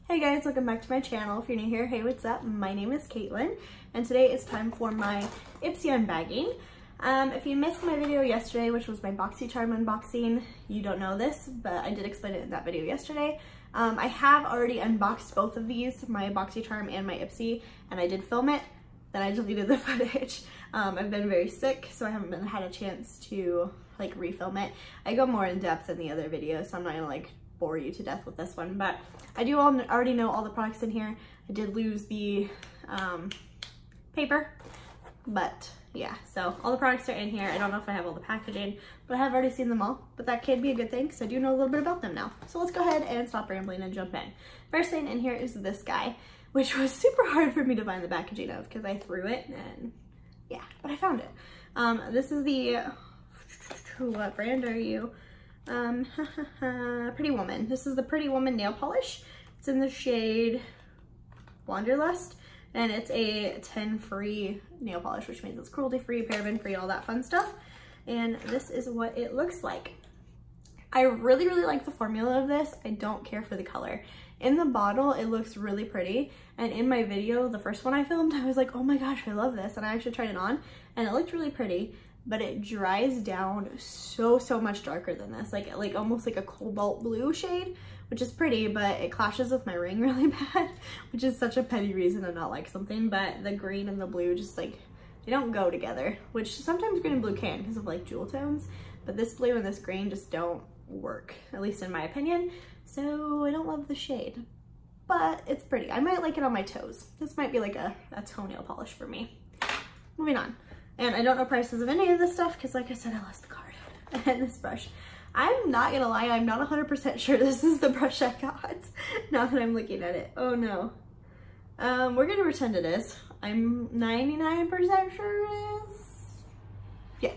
Hey guys, welcome back to my channel. If you're new here, hey, what's up? My name is Caitlin, and today it's time for my Ipsy Unbagging. If you missed my video yesterday, which was my BoxyCharm unboxing, you don't know this, but I did explain it in that video yesterday. I have already unboxed both of these, my BoxyCharm and my Ipsy, and I did film it, then I deleted the footage. I've been very sick, so I haven't had a chance to refilm it. I go more in depth in the other video, so I'm not gonna bore you to death with this one, but I do already know all the products in here. I did lose the paper, but yeah, so all the products are in here. I don't know if I have all the packaging, but I have already seen them all, but that can be a good thing because I do know a little bit about them now. So let's go ahead and stop rambling and jump in. First thing in here is this guy, which was super hard for me to find the packaging of because I threw it and yeah, but I found it. This is the, what brand are you? Pretty Woman. This is the Pretty Woman nail polish. It's in the shade Wanderlust, and it's a 10-free nail polish, which means it's cruelty-free, paraben-free, all that fun stuff. And this is what it looks like. I really like the formula of this. I don't care for the color. In the bottle, it looks really pretty, and in my video, the first one I filmed, I was like, oh my gosh, I love this, and I actually tried it on, and it looked really pretty. But it dries down so much darker than this, like almost like a cobalt blue shade, which is pretty, but it clashes with my ring really bad, which is such a petty reason to not like something. But the green and the blue just they don't go together, which sometimes green and blue can because of jewel tones, but this blue and this green just don't work, at least in my opinion. So I don't love the shade, but it's pretty. I might like it on my toes. This might be like a toenail polish for me. Moving on. And I don't know prices of any of this stuff because, like I said, I lost the card. And this brush. I'm not gonna lie, I'm not 100% sure this is the brush I got. Now that I'm looking at it. Oh no. We're gonna pretend it is. I'm 99% sure it is. Yeah.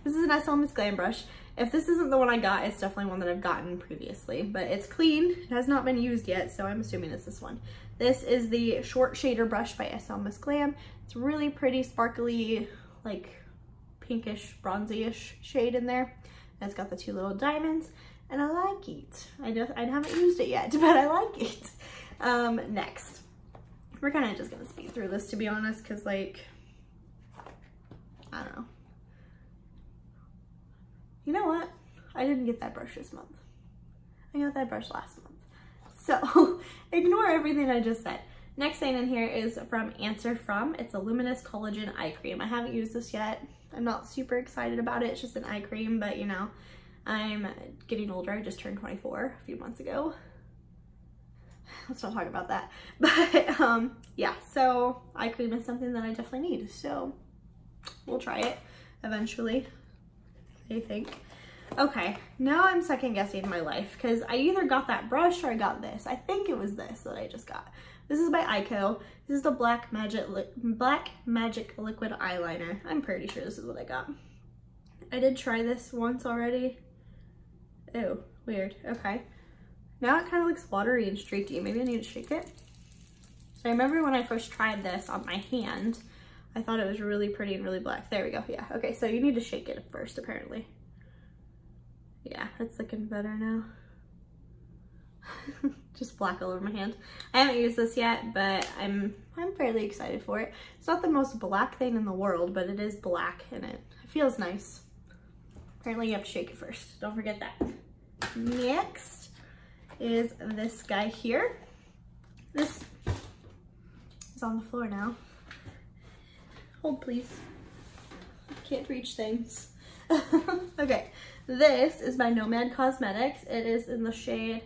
This is an SL Miss Glam brush. If this isn't the one I got, it's definitely one that I've gotten previously. But it's clean. It has not been used yet, so I'm assuming it's this one. This is the Short Shader brush by SL Miss Glam. It's really pretty, sparkly, pinkish, bronzy-ish shade in there. And it's got the two little diamonds, and I like it. I haven't used it yet, but I like it. Next, we're kind of just gonna speed through this, to be honest, because I don't know. You know what? I didn't get that brush this month. I got that brush last month. So ignore everything I just said. Next thing in here is from Answer From. It's a Luminous Collagen Eye Cream. I haven't used this yet. I'm not super excited about it. It's just an eye cream, but you know, I'm getting older. I just turned 24 a few months ago. Let's not talk about that. But yeah, so eye cream is something that I definitely need. So we'll try it eventually, I think. Okay, now I'm second guessing my life because I either got that brush or I got this. I think it was this that I just got. This is by Ico. This is the Black Magic Liquid Eyeliner. I'm pretty sure this is what I got. I did try this once already. Ew, weird. Okay. Now it kind of looks watery and streaky. Maybe I need to shake it. So I remember when I first tried this on my hand, I thought it was really pretty and really black. There we go. Yeah. Okay, so you need to shake it first, apparently. Yeah, it's looking better now. Just black all over my hand. I haven't used this yet, but I'm fairly excited for it. It's not the most black thing in the world, but it is black and it feels nice. Apparently you have to shake it first. Don't forget that. Next is this guy here. This is on the floor now. Hold please. I can't reach things. Okay, this is by Nomad Cosmetics. It is in the shade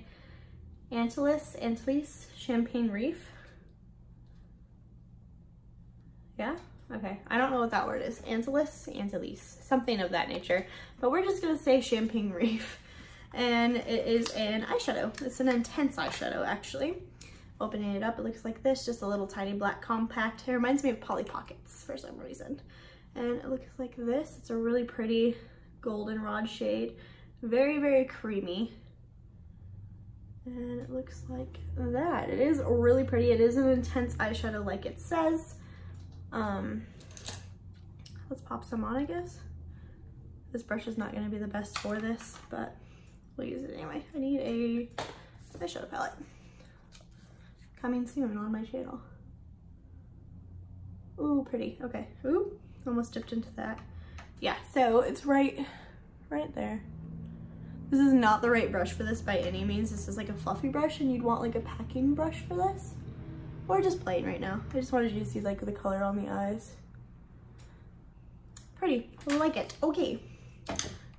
Antilles Champagne Reef. Yeah, okay. I don't know what that word is. Antilles, something of that nature. But we're just gonna say Champagne Reef. And it is an eyeshadow. It's an intense eyeshadow, actually. Opening it up, it looks like this, just a little tiny black compact. It reminds me of Polly Pockets for some reason. And it looks like this. It's a really pretty goldenrod shade. Very creamy. And it looks like that. It is really pretty. It is an intense eyeshadow like it says. Let's pop some on, I guess. This brush is not gonna be the best for this, but we'll use it anyway. I need a eyeshadow palette. coming soon on my channel. Ooh, pretty. Okay. Ooh, almost dipped into that. Yeah, so it's right there. This is not the right brush for this by any means. This is like a fluffy brush, and you'd want like a packing brush for this. Or just plain right now. I just wanted you to see like the color on the eyes. Pretty. I like it. Okay.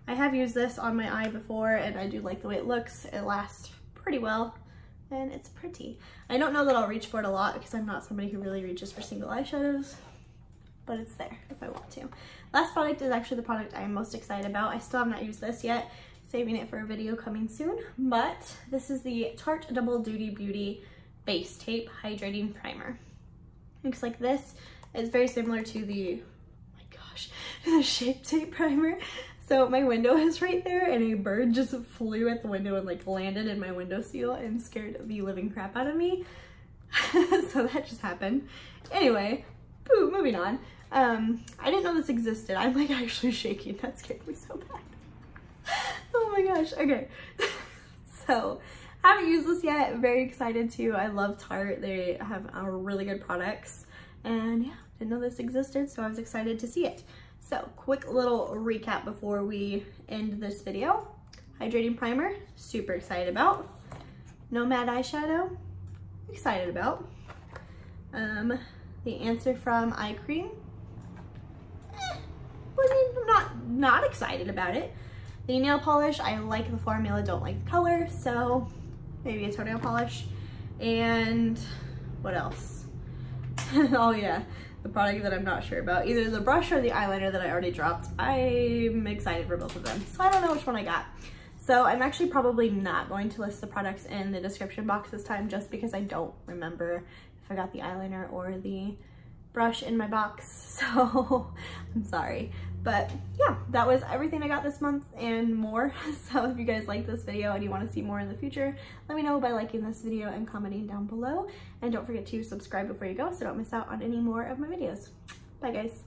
I have used this on my eye before, and I do like the way it looks. It lasts pretty well, and it's pretty. I don't know that I'll reach for it a lot because I'm not somebody who really reaches for single eyeshadows, but it's there if I want to. Last product is actually the product I'm most excited about. I still have not used this yet, saving it for a video coming soon, but this is the Tarte Double Duty Beauty Base Tape Hydrating Primer. Looks like this. It's very similar to the, oh my gosh, the Shape Tape Primer. So my window is right there, and a bird just flew at the window and like landed in my windowsill and scared the living crap out of me. So that just happened. Anyway, boo, moving on. I didn't know this existed. I'm like actually shaking. That scared me so bad. Oh my gosh. Okay. So haven't used this yet. Very excited to. I love Tarte. They have really good products, and yeah, didn't know this existed, so I was excited to see it. So quick little recap before we end this video. Hydrating primer, super excited about. No matte eyeshadow, excited about. The Answer from Eye Cream, I'm not excited about it. The nail polish, I like the formula, don't like the color, so maybe a toenail polish. And what else? Oh yeah, the product that I'm not sure about, either the brush or the eyeliner that I already dropped. I'm excited for both of them, so I don't know which one I got. So I'm actually probably not going to list the products in the description box this time, just because I don't remember if I got the eyeliner or the brush in my box, so I'm sorry. But yeah, that was everything I got this month and more. So if you guys like this video and you want to see more in the future, let me know by liking this video and commenting down below. And don't forget to subscribe before you go so don't miss out on any more of my videos. Bye guys.